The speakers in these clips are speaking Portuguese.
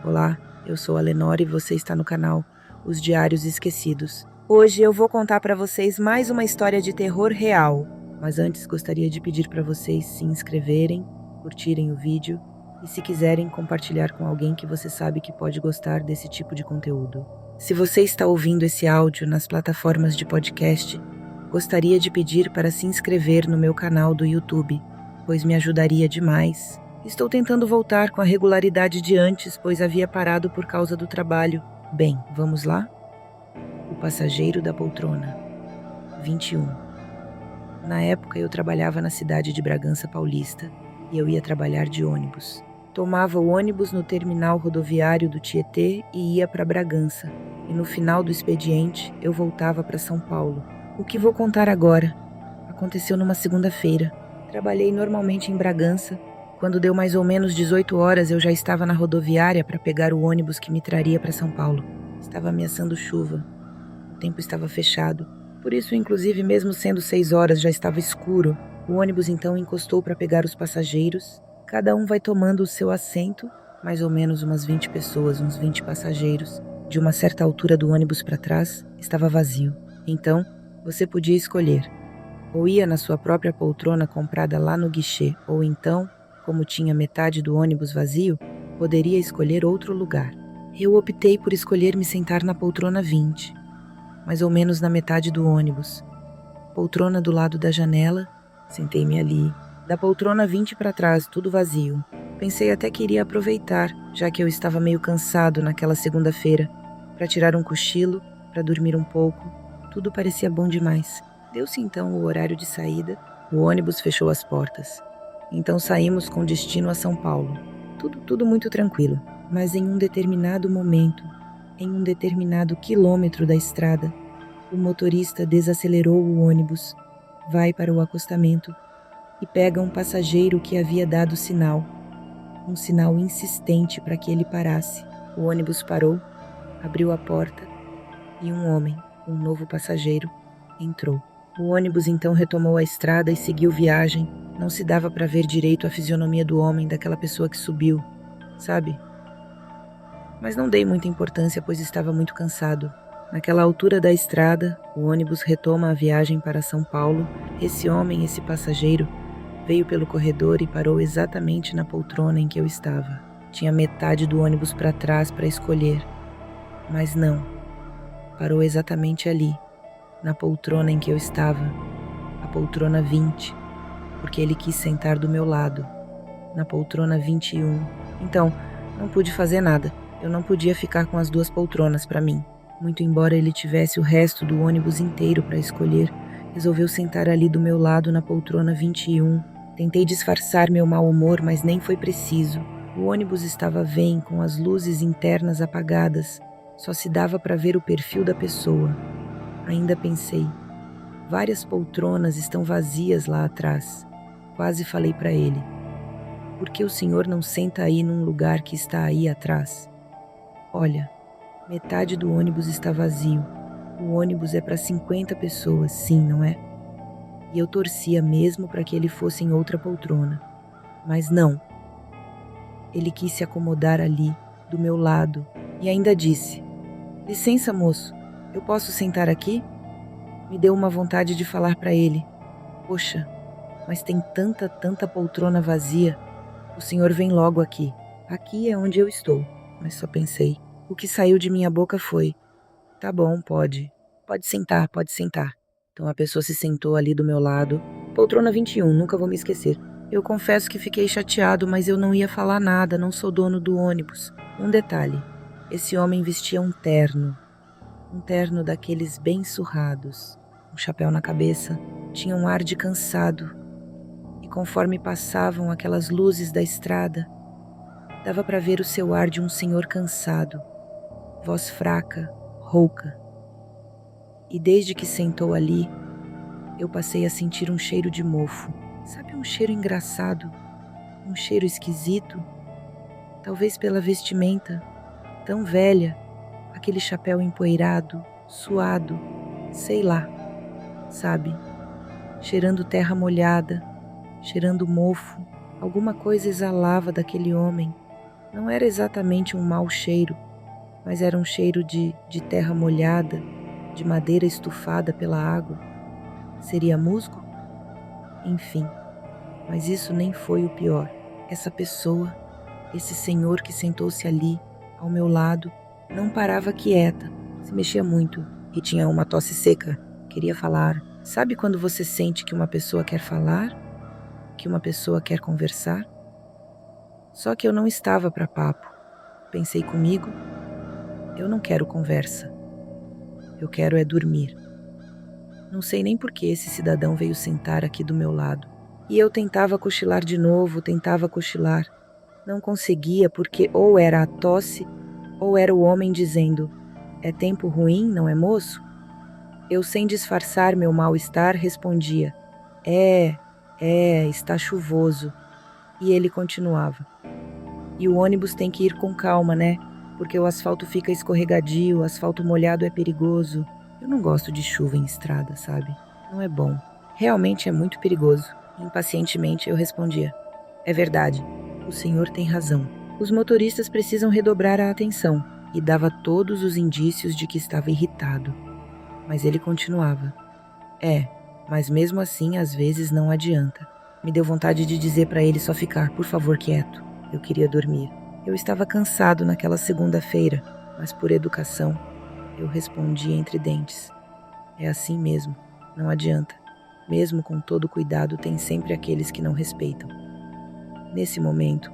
Olá, eu sou a Lenore e você está no canal Os Diários Esquecidos. Hoje eu vou contar para vocês mais uma história de terror real, mas antes gostaria de pedir para vocês se inscreverem, curtirem o vídeo e, se quiserem, compartilhar com alguém que você sabe que pode gostar desse tipo de conteúdo. Se você está ouvindo esse áudio nas plataformas de podcast, gostaria de pedir para se inscrever no meu canal do YouTube, pois me ajudaria demais. Estou tentando voltar com a regularidade de antes, pois havia parado por causa do trabalho. Bem, vamos lá? O passageiro da poltrona. 21. Na época eu trabalhava na cidade de Bragança Paulista e eu ia trabalhar de ônibus. Tomava o ônibus no terminal rodoviário do Tietê e ia para Bragança. E no final do expediente eu voltava para São Paulo. O que vou contar agora aconteceu numa segunda-feira. Trabalhei normalmente em Bragança. Quando deu mais ou menos 18 horas, eu já estava na rodoviária para pegar o ônibus que me traria para São Paulo. Estava ameaçando chuva. O tempo estava fechado. Por isso, inclusive, mesmo sendo 6 horas, já estava escuro. O ônibus então encostou para pegar os passageiros. Cada um vai tomando o seu assento, mais ou menos umas 20 pessoas, uns 20 passageiros. De uma certa altura do ônibus para trás, estava vazio. Então, você podia escolher. Ou ia na sua própria poltrona comprada lá no guichê, ou então, como tinha metade do ônibus vazio, poderia escolher outro lugar. Eu optei por escolher me sentar na poltrona 20, mais ou menos na metade do ônibus. Poltrona do lado da janela, sentei-me ali. Da poltrona 20 para trás, tudo vazio. Pensei até que iria aproveitar, já que eu estava meio cansado naquela segunda-feira, para tirar um cochilo, para dormir um pouco. Tudo parecia bom demais. Deu-se então o horário de saída, o ônibus fechou as portas. Então saímos com destino a São Paulo. Tudo muito tranquilo, mas em um determinado momento, em um determinado quilômetro da estrada, o motorista desacelerou o ônibus, vai para o acostamento e pega um passageiro que havia dado sinal. Um sinal insistente para que ele parasse. O ônibus parou, abriu a porta e um homem, um novo passageiro, entrou. O ônibus então retomou a estrada e seguiu viagem. Não se dava para ver direito a fisionomia do homem, daquela pessoa que subiu, sabe? Mas não dei muita importância, pois estava muito cansado. Naquela altura da estrada, o ônibus retoma a viagem para São Paulo. Esse homem, esse passageiro, veio pelo corredor e parou exatamente na poltrona em que eu estava. Tinha metade do ônibus para trás para escolher. Mas não. Parou exatamente ali, na poltrona em que eu estava, a poltrona 20, porque ele quis sentar do meu lado, na poltrona 21. Então, não pude fazer nada. Eu não podia ficar com as duas poltronas para mim. Muito embora ele tivesse o resto do ônibus inteiro para escolher, resolveu sentar ali do meu lado na poltrona 21. Tentei disfarçar meu mau humor, mas nem foi preciso. O ônibus estava bem, com as luzes internas apagadas. Só se dava para ver o perfil da pessoa. Ainda pensei, várias poltronas estão vazias lá atrás. Quase falei para ele, por que o senhor não senta aí num lugar que está aí atrás? Olha, metade do ônibus está vazio. O ônibus é para 50 pessoas, sim, não é? E eu torcia mesmo para que ele fosse em outra poltrona. Mas não. Ele quis se acomodar ali, do meu lado, e ainda disse, licença, moço, eu posso sentar aqui? Me deu uma vontade de falar para ele, poxa, mas tem tanta poltrona vazia. O senhor vem logo aqui. Aqui é onde eu estou. Mas só pensei. O que saiu de minha boca foi, tá bom, pode. Pode sentar, pode sentar. Então a pessoa se sentou ali do meu lado. Poltrona 21, nunca vou me esquecer. Eu confesso que fiquei chateado, mas eu não ia falar nada, não sou dono do ônibus. Um detalhe, esse homem vestia um terno daqueles bem surrados, um chapéu na cabeça, tinha um ar de cansado, e conforme passavam aquelas luzes da estrada, dava para ver o seu ar de um senhor cansado, voz fraca, rouca. E desde que sentou ali, eu passei a sentir um cheiro de mofo, sabe, um cheiro engraçado, um cheiro esquisito, talvez pela vestimenta, tão velha, aquele chapéu empoeirado, suado, sei lá, sabe? Cheirando terra molhada, cheirando mofo, alguma coisa exalava daquele homem. Não era exatamente um mau cheiro, mas era um cheiro de terra molhada, de madeira estufada pela água. Seria musgo? Enfim, mas isso nem foi o pior. Essa pessoa, esse senhor que sentou-se ali, ao meu lado, não parava quieta, se mexia muito e tinha uma tosse seca. Queria falar. Sabe quando você sente que uma pessoa quer falar? Que uma pessoa quer conversar? Só que eu não estava para papo. Pensei comigo, eu não quero conversa. Eu quero é dormir. Não sei nem por que esse cidadão veio sentar aqui do meu lado. E eu tentava cochilar de novo, tentava cochilar. Não conseguia porque ou era a tosse ou era o homem dizendo: "É tempo ruim, não é, moço?" Eu, sem disfarçar meu mal-estar, respondia: está chuvoso." E ele continuava: "E o ônibus tem que ir com calma, né? Porque o asfalto fica escorregadio, o asfalto molhado é perigoso." Eu não gosto de chuva em estrada, sabe? Não é bom. Realmente é muito perigoso. Impacientemente eu respondia: "É verdade, o senhor tem razão. Os motoristas precisam redobrar a atenção." E dava todos os indícios de que estava irritado. Mas ele continuava: mas mesmo assim às vezes não adianta." Me deu vontade de dizer para ele só ficar, por favor, quieto. Eu queria dormir. Eu estava cansado naquela segunda-feira, mas por educação, eu respondi entre dentes: "É assim mesmo, não adianta. Mesmo com todo cuidado, tem sempre aqueles que não respeitam." Nesse momento,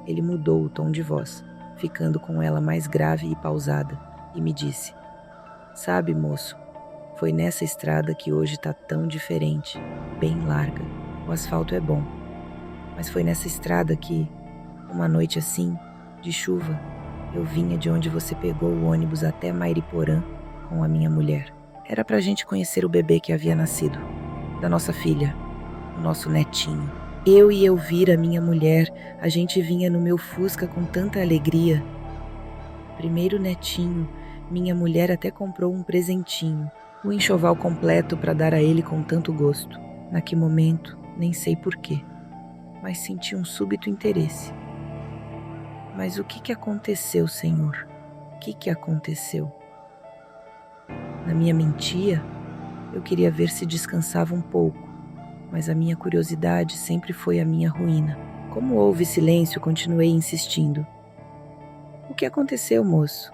ele mudou o tom de voz, ficando com ela mais grave e pausada, e me disse: "Sabe, moço, foi nessa estrada que hoje tá tão diferente, bem larga. O asfalto é bom. Mas foi nessa estrada que, uma noite assim, de chuva, eu vinha de onde você pegou o ônibus até Mairiporã com a minha mulher. Era pra gente conhecer o bebê que havia nascido, da nossa filha, o nosso netinho. Eu e Elvira, minha mulher, a gente vinha no meu Fusca com tanta alegria. Primeiro netinho, minha mulher até comprou um presentinho, o enxoval completo para dar a ele com tanto gosto. Naquele momento, nem sei porquê, mas senti um súbito interesse. Mas o que aconteceu, Senhor? O que aconteceu? Na minha mentia, eu queria ver se descansava um pouco, mas a minha curiosidade sempre foi a minha ruína. Como houve silêncio, continuei insistindo: "O que aconteceu, moço?"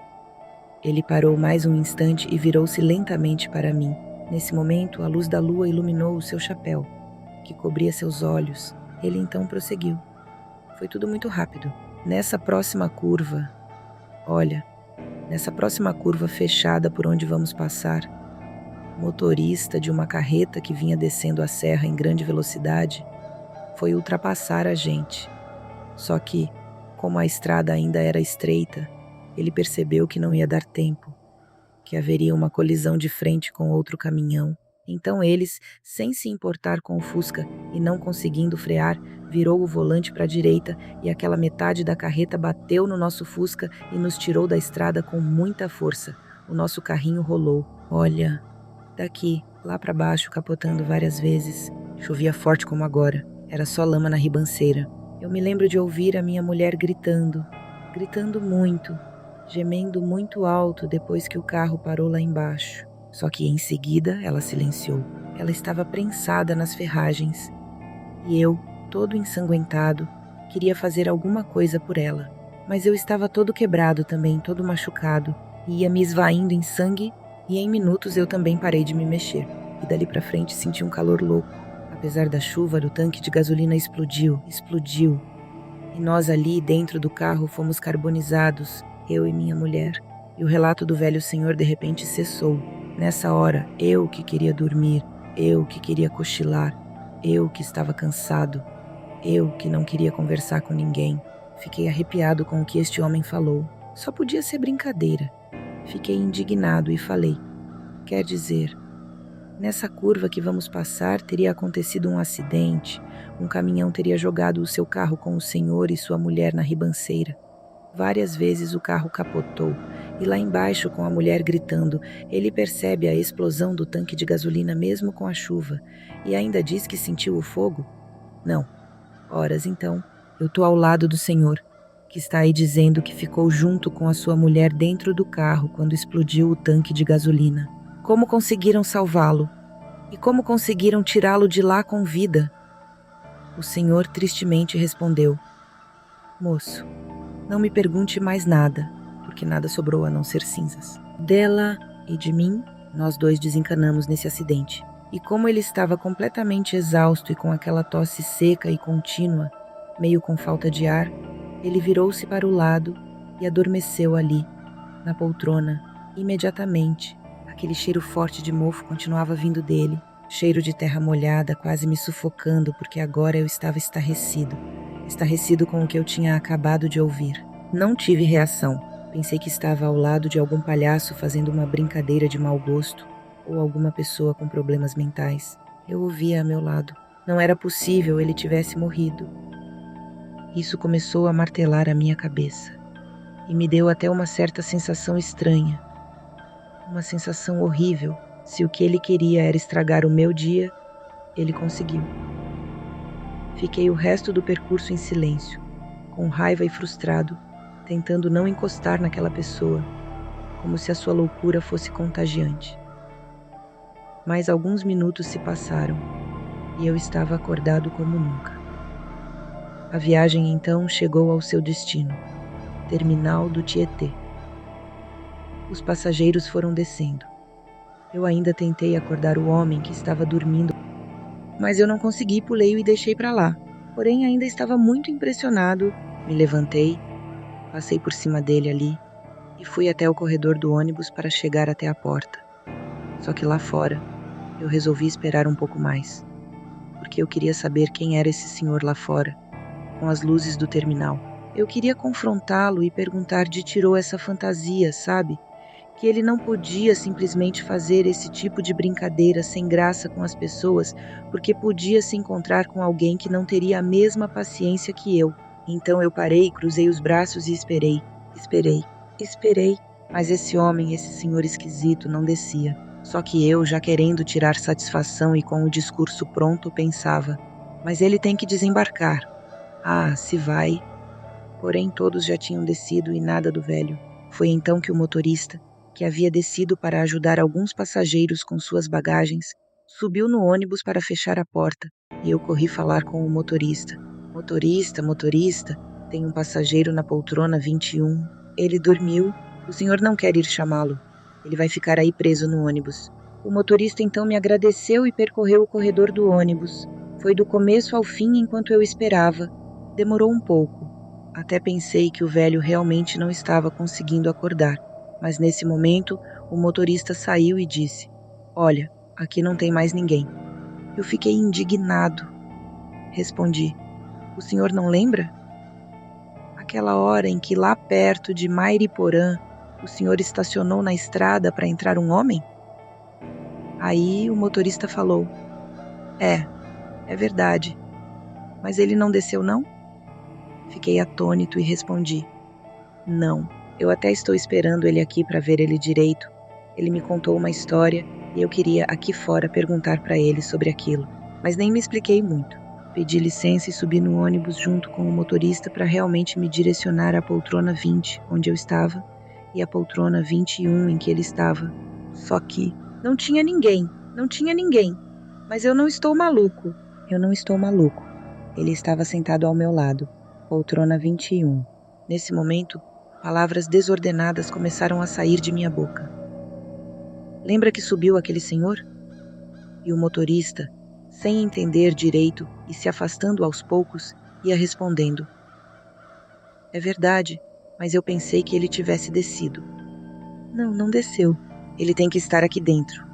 Ele parou mais um instante e virou-se lentamente para mim. Nesse momento, a luz da lua iluminou o seu chapéu, que cobria seus olhos. Ele então prosseguiu: "Foi tudo muito rápido. Nessa próxima curva fechada por onde vamos passar, o motorista de uma carreta que vinha descendo a serra em grande velocidade foi ultrapassar a gente. Só que, como a estrada ainda era estreita, ele percebeu que não ia dar tempo, que haveria uma colisão de frente com outro caminhão. Então eles, sem se importar com o Fusca e não conseguindo frear, virou o volante para a direita e aquela metade da carreta bateu no nosso Fusca e nos tirou da estrada com muita força. O nosso carrinho rolou. Olha, daqui, lá para baixo, capotando várias vezes. Chovia forte como agora. Era só lama na ribanceira. Eu me lembro de ouvir a minha mulher gritando muito, gemendo muito alto depois que o carro parou lá embaixo. Só que em seguida ela silenciou. Ela estava prensada nas ferragens. E eu, todo ensanguentado, queria fazer alguma coisa por ela. Mas eu estava todo quebrado também, todo machucado, e ia me esvaindo em sangue, e em minutos eu também parei de me mexer. E dali pra frente senti um calor louco. Apesar da chuva, o tanque de gasolina explodiu. E nós ali dentro do carro fomos carbonizados, eu e minha mulher. E o relato do velho senhor de repente cessou. Nessa hora, eu que queria dormir, eu que queria cochilar, eu que estava cansado, eu que não queria conversar com ninguém. Fiquei arrepiado com o que este homem falou. Só podia ser brincadeira. Fiquei indignado e falei: "Quer dizer, nessa curva que vamos passar teria acontecido um acidente, um caminhão teria jogado o seu carro com o senhor e sua mulher na ribanceira. Várias vezes o carro capotou, e lá embaixo com a mulher gritando, ele percebe a explosão do tanque de gasolina mesmo com a chuva, e ainda diz que sentiu o fogo? Não. Horas então, eu tô ao lado do senhor, que está aí dizendo que ficou junto com a sua mulher dentro do carro quando explodiu o tanque de gasolina. Como conseguiram salvá-lo? E como conseguiram tirá-lo de lá com vida? O senhor tristemente respondeu: Moço, não me pergunte mais nada, porque nada sobrou a não ser cinzas. Dela e de mim, nós dois desencanamos nesse acidente. E como ele estava completamente exausto e com aquela tosse seca e contínua, meio com falta de ar, ele virou-se para o lado e adormeceu ali, na poltrona, imediatamente. Aquele cheiro forte de mofo continuava vindo dele, cheiro de terra molhada, quase me sufocando, porque agora eu estava estarrecido com o que eu tinha acabado de ouvir. Não tive reação. Pensei que estava ao lado de algum palhaço fazendo uma brincadeira de mau gosto, ou alguma pessoa com problemas mentais. Eu ouvia a meu lado. Não era possível ele tivesse morrido. Isso começou a martelar a minha cabeça, e me deu até uma certa sensação estranha. Uma sensação horrível. Se o que ele queria era estragar o meu dia, ele conseguiu. Fiquei o resto do percurso em silêncio, com raiva e frustrado, tentando não encostar naquela pessoa, como se a sua loucura fosse contagiante. Mais alguns minutos se passaram, e eu estava acordado como nunca. A viagem então chegou ao seu destino, terminal do Tietê. Os passageiros foram descendo. Eu ainda tentei acordar o homem que estava dormindo, mas eu não consegui, pulei-o e deixei para lá. Porém, ainda estava muito impressionado. Me levantei, passei por cima dele ali e fui até o corredor do ônibus para chegar até a porta. Só que lá fora, eu resolvi esperar um pouco mais, porque eu queria saber quem era esse senhor lá fora, com as luzes do terminal. Eu queria confrontá-lo e perguntar de tirou essa fantasia, sabe? Que ele não podia simplesmente fazer esse tipo de brincadeira sem graça com as pessoas, porque podia se encontrar com alguém que não teria a mesma paciência que eu. Então eu parei, cruzei os braços e esperei, mas esse homem, esse senhor esquisito, não descia. Só que eu, já querendo tirar satisfação e com o discurso pronto, pensava, mas ele tem que desembarcar. Ah, se vai. Porém, todos já tinham descido e nada do velho. Foi então que o motorista, que havia descido para ajudar alguns passageiros com suas bagagens, subiu no ônibus para fechar a porta, e eu corri falar com o motorista. Motorista, tem um passageiro na poltrona 21. Ele dormiu. O senhor não quer ir chamá-lo. Ele vai ficar aí preso no ônibus. O motorista então me agradeceu e percorreu o corredor do ônibus. Foi do começo ao fim enquanto eu esperava. Demorou um pouco. Até pensei que o velho realmente não estava conseguindo acordar. Mas nesse momento, o motorista saiu e disse: Olha, aqui não tem mais ninguém. Eu fiquei indignado. Respondi: O senhor não lembra? Aquela hora em que lá perto de Mairiporã, o senhor estacionou na estrada para entrar um homem? Aí o motorista falou: É verdade. Mas ele não desceu, não? Fiquei atônito e respondi: Não. Eu até estou esperando ele aqui para ver ele direito. Ele me contou uma história e eu queria aqui fora perguntar para ele sobre aquilo, mas nem me expliquei muito. Pedi licença e subi no ônibus junto com o motorista para realmente me direcionar à poltrona 20, onde eu estava, e à poltrona 21 em que ele estava. Só que não tinha ninguém. Mas eu não estou maluco. Ele estava sentado ao meu lado, poltrona 21. Nesse momento, palavras desordenadas começaram a sair de minha boca. Lembra que subiu aquele senhor? E o motorista, sem entender direito e se afastando aos poucos, ia respondendo: É verdade, mas eu pensei que ele tivesse descido. Não desceu. Ele tem que estar aqui dentro.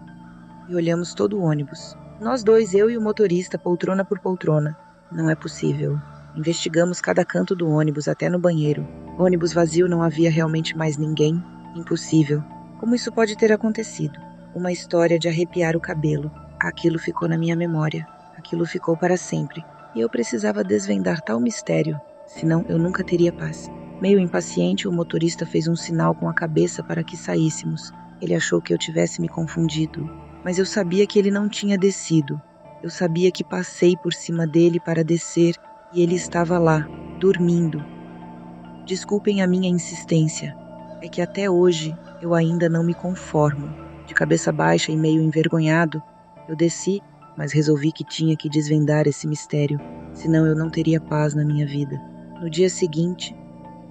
E olhamos todo o ônibus. Nós dois, eu e o motorista, poltrona por poltrona. Não é possível. Investigamos cada canto do ônibus, até no banheiro. Ônibus vazio, não havia realmente mais ninguém. Impossível. Como isso pode ter acontecido? Uma história de arrepiar o cabelo. Aquilo ficou na minha memória. Aquilo ficou para sempre. E eu precisava desvendar tal mistério. Senão eu nunca teria paz. Meio impaciente, o motorista fez um sinal com a cabeça para que saíssemos. Ele achou que eu tivesse me confundido. Mas eu sabia que ele não tinha descido. Eu sabia que passei por cima dele para descer e ele estava lá, dormindo. Desculpem a minha insistência. É que até hoje eu ainda não me conformo. De cabeça baixa e meio envergonhado, eu desci, mas resolvi que tinha que desvendar esse mistério, senão eu não teria paz na minha vida. No dia seguinte,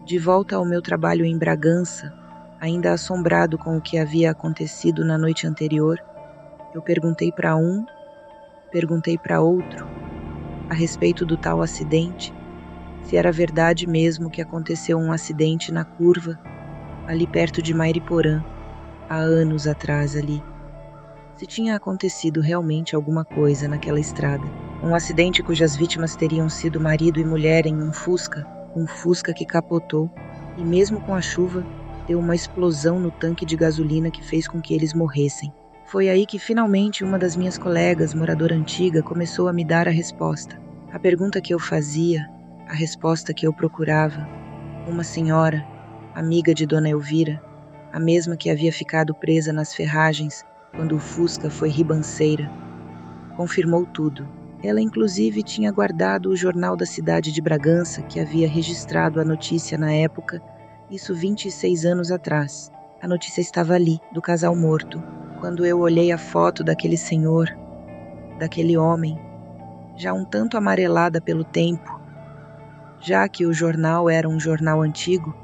de volta ao meu trabalho em Bragança, ainda assombrado com o que havia acontecido na noite anterior, eu perguntei para um, perguntei para outro, a respeito do tal acidente, se era verdade mesmo que aconteceu um acidente na curva, ali perto de Mairiporã, há anos atrás ali. Se tinha acontecido realmente alguma coisa naquela estrada. Um acidente cujas vítimas teriam sido marido e mulher em um Fusca que capotou, e mesmo com a chuva, deu uma explosão no tanque de gasolina que fez com que eles morressem. Foi aí que finalmente uma das minhas colegas, moradora antiga, começou a me dar a resposta. A pergunta que eu fazia, a resposta que eu procurava. Uma senhora, amiga de Dona Elvira, a mesma que havia ficado presa nas ferragens quando o Fusca foi ribanceira, confirmou tudo. Ela inclusive tinha guardado o jornal da cidade de Bragança, que havia registrado a notícia na época, isso 26 anos atrás. A notícia estava ali, do casal morto. Quando eu olhei a foto daquele senhor, daquele homem, já um tanto amarelada pelo tempo, já que o jornal era um jornal antigo,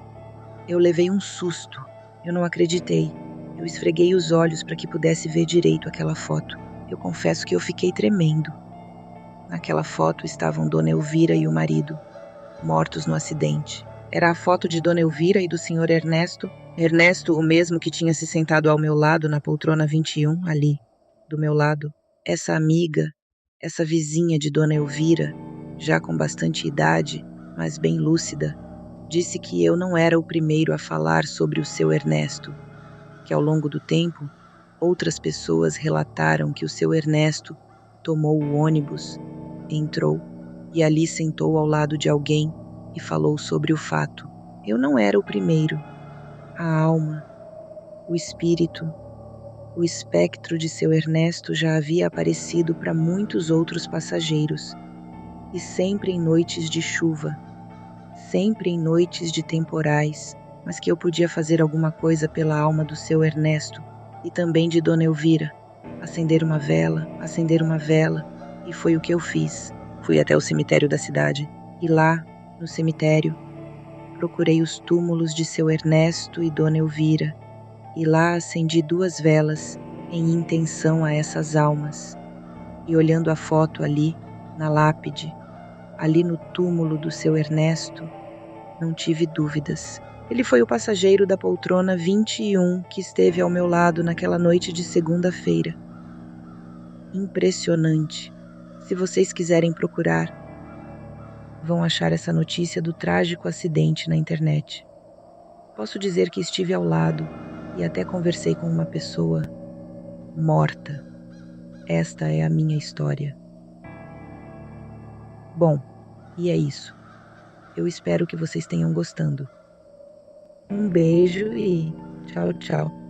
eu levei um susto. Eu não acreditei. Eu esfreguei os olhos para que pudesse ver direito aquela foto. Eu confesso que eu fiquei tremendo. Naquela foto estavam Dona Elvira e o marido, mortos no acidente. Era a foto de Dona Elvira e do Sr. Ernesto. Ernesto, o mesmo que tinha se sentado ao meu lado na poltrona 21, ali, do meu lado. Essa amiga, essa vizinha de Dona Elvira, já com bastante idade, mas bem lúcida, disse que eu não era o primeiro a falar sobre o seu Ernesto, que ao longo do tempo, outras pessoas relataram que o seu Ernesto tomou o ônibus, entrou e ali sentou ao lado de alguém e falou sobre o fato. Eu não era o primeiro. A alma, o espírito, o espectro de seu Ernesto já havia aparecido para muitos outros passageiros, e sempre em noites de chuva, sempre em noites de temporais, mas que eu podia fazer alguma coisa pela alma do seu Ernesto e também de Dona Elvira. Acender uma vela, e foi o que eu fiz. Fui até o cemitério da cidade, e lá, no cemitério, procurei os túmulos de seu Ernesto e Dona Elvira, e lá acendi 2 velas em intenção a essas almas. E olhando a foto ali, na lápide, ali no túmulo do seu Ernesto, não tive dúvidas. Ele foi o passageiro da poltrona 21 que esteve ao meu lado naquela noite de segunda-feira. Impressionante. Se vocês quiserem procurar, vão achar essa notícia do trágico acidente na internet. Posso dizer que estive ao lado e até conversei com uma pessoa morta. Esta é a minha história. Bom, e é isso. Eu espero que vocês tenham gostando. Um beijo e tchau, tchau.